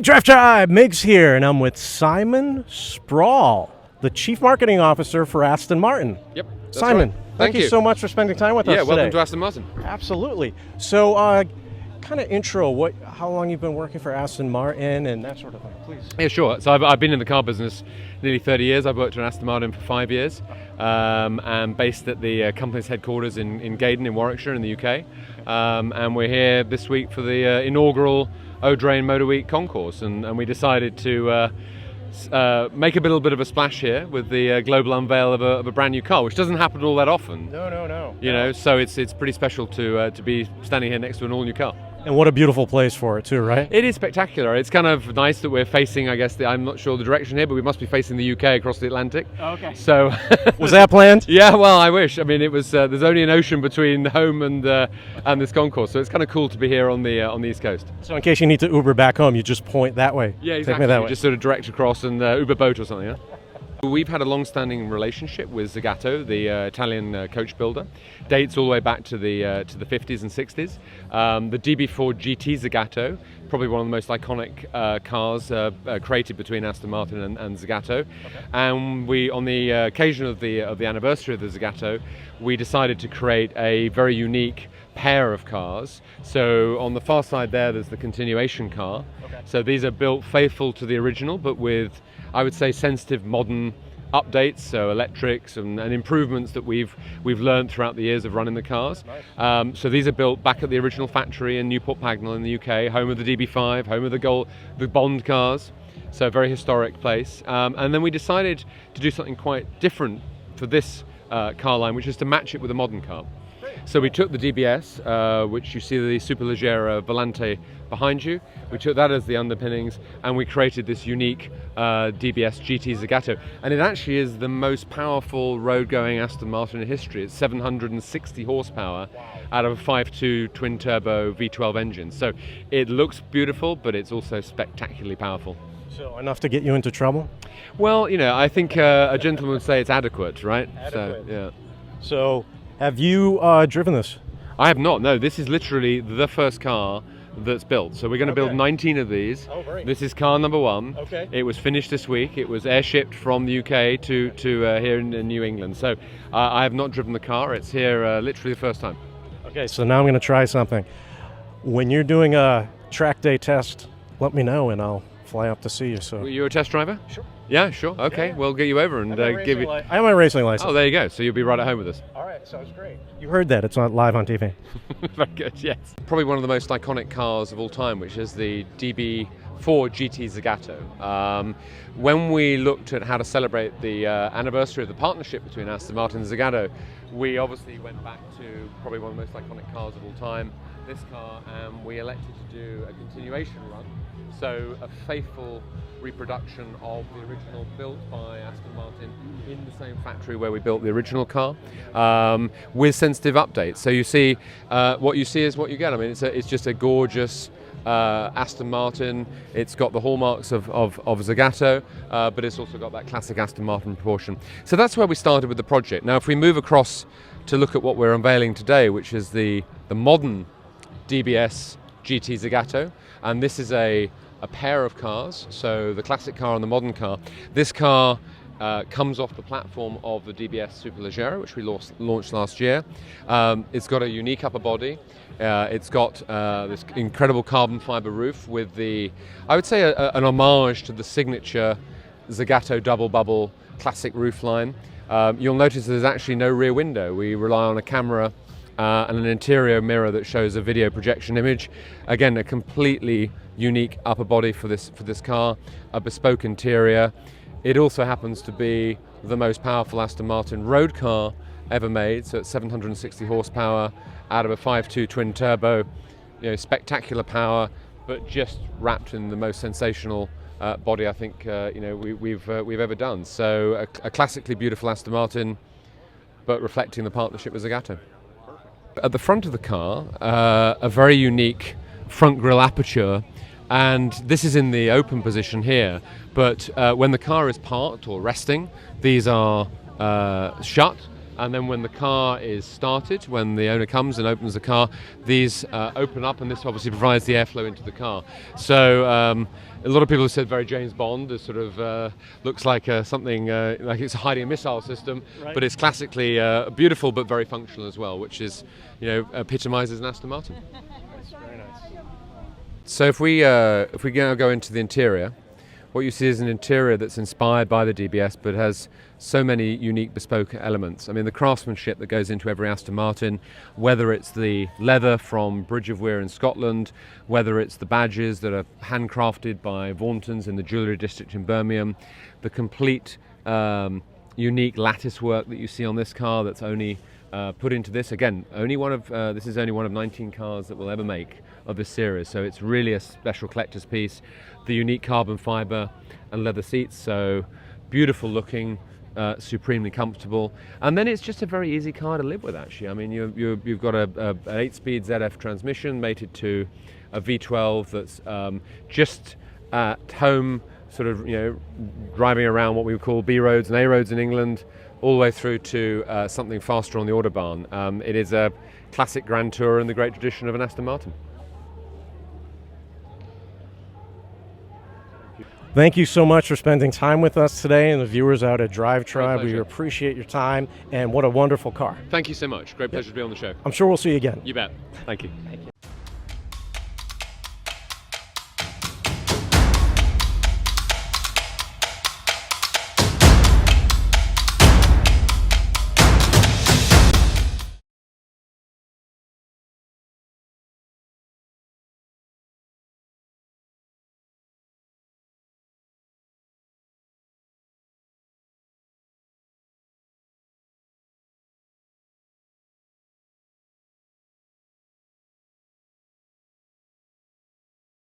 Drivetribe, Migz here, and I'm with Simon Sproule, the Chief Marketing Officer for Aston Martin. Yep. Simon, right. thank you so much for spending time with us today. Yeah, welcome to Aston Martin. Absolutely. So, kind of intro, how long you've been working for Aston Martin and that sort of thing, please. Yeah, sure. So I've been in the car business nearly 30 years. I've worked at Aston Martin for 5 years, and based at the company's headquarters in Gaydon in Warwickshire in the UK. And we're here this week for the inaugural O'Drain Motor Week concourse, and we decided to make a little bit of a splash here with the global unveil of a brand new car, which doesn't happen all that often. No. You know, so it's pretty special to be standing here next to an all new car. And what a beautiful place for it too, right? It is spectacular. It's kind of nice that we're facing, I guess, I'm not sure the direction here, but we must be facing the UK across the Atlantic. Okay. So, was that planned? Yeah, well, I wish. I mean, it was. There's only an ocean between home and this concourse, so it's kind of cool to be here on the East Coast. So in case you need to Uber back home, you just point that way. Yeah, exactly. Take me that way. Just sort of direct across and Uber boat or something. Yeah. We've had a long-standing relationship with Zagato, the Italian coach builder. Dates all the way back to the 50s and 60s. The DB4 GT Zagato, probably one of the most iconic cars created between Aston Martin and Zagato. Okay. And we, on the occasion of the anniversary of the Zagato, we decided to create a very unique pair of cars. So on the far side there's the continuation car. Okay. So these are built faithful to the original, but with, I would say, sensitive modern updates, so electrics and improvements that we've learned throughout the years of running the cars. Nice. So these are built back at the original factory in Newport Pagnell in the UK, home of the DB5, home of the Bond cars. So a very historic place. And then we decided to do something quite different for this car line, which is to match it with a modern car. So we took the DBS, which you see the Superleggera Volante behind you. We took that as the underpinnings, and we created this unique DBS GT Zagato. And it actually is the most powerful road-going Aston Martin in history. It's 760 horsepower out of a 5.2 twin-turbo V12 engine. So it looks beautiful, but it's also spectacularly powerful. So enough to get you into trouble? Well, you know, I think a gentleman would say it's adequate, right? Adequate. So, yeah. So, have you driven this? I have not, no. This is literally the first car that's built. So we're going to build 19 of these. Oh, great. This is car number 1. Okay. It was finished this week. It was airshipped from the UK to here in New England. So I have not driven the car. It's here literally the first time. Okay, so now I'm going to try something. When you're doing a track day test, let me know and I'll fly up to see you. So. Were you a test driver? Sure. Yeah, sure. Okay, we'll get you over and give you. I have my racing license. Oh, there you go. So you'll be right at home with us. All right, sounds great. You heard that. It's not live on TV. Very good, yes. Probably one of the most iconic cars of all time, which is the DB4 GT Zagato. When we looked at how to celebrate the anniversary of the partnership between Aston Martin and Zagato, we obviously went back to probably one of the most iconic cars of all time, this car, and we elected to do a continuation run. So a faithful reproduction of the original built by Aston Martin in the same factory where we built the original car, with sensitive updates. So you see, what you see is what you get. I mean, it's just a gorgeous Aston Martin. It's got the hallmarks of Zagato, but it's also got that classic Aston Martin proportion. So that's where we started with the project. Now, if we move across to look at what we're unveiling today, which is the modern DBS GT Zagato, and this is a pair of cars, so the classic car and the modern car. This car comes off the platform of the DBS Superleggera, which we launched last year. It's got a unique upper body. It's got this incredible carbon fiber roof with I would say an homage to the signature Zagato double bubble classic roof line. You'll notice there's actually no rear window. We rely on a camera and an interior mirror that shows a video projection image. Again, a completely unique upper body for this car, a bespoke interior. It also happens to be the most powerful Aston Martin road car ever made, so it's 760 horsepower out of a 5.2 twin turbo. You know, spectacular power, but just wrapped in the most sensational body I think we've ever done. So a classically beautiful Aston Martin, but reflecting the partnership with Zagato. At the front of the car, a very unique front grille aperture, and this is in the open position here, but when the car is parked or resting, these are shut, and then when the car is started, when the owner comes and opens the car, these open up, and this obviously provides the airflow into the car. So a lot of people have said very James Bond. It sort of looks like something like it's hiding a missile system, right. But it's classically beautiful but very functional as well, which is, epitomizes an Aston Martin. Very nice. So if we now go into the interior, what you see is an interior that's inspired by the DBS but has so many unique bespoke elements. I mean, the craftsmanship that goes into every Aston Martin, whether it's the leather from Bridge of Weir in Scotland, whether it's the badges that are handcrafted by Vauntons in the jewellery district in Birmingham, the complete unique lattice work that you see on this car that's only put into this. Again, this is only one of 19 cars that we'll ever make of this series, so it's really a special collector's piece. The unique carbon fibre and leather seats, so beautiful looking, supremely comfortable, and then it's just a very easy car to live with. Actually, I mean, you've got an 8-speed ZF transmission mated to a V12 that's just at home, sort of driving around what we would call B roads and A roads in England, all the way through to something faster on the Autobahn. It is a classic Grand Tourer in the great tradition of an Aston Martin. Thank you so much for spending time with us today and the viewers out at Drivetribe. We pleasure. appreciate your time, and what a wonderful car. Thank you so much. Great pleasure to be on the show. I'm sure we'll see you again. You bet. Thank you. Thank you.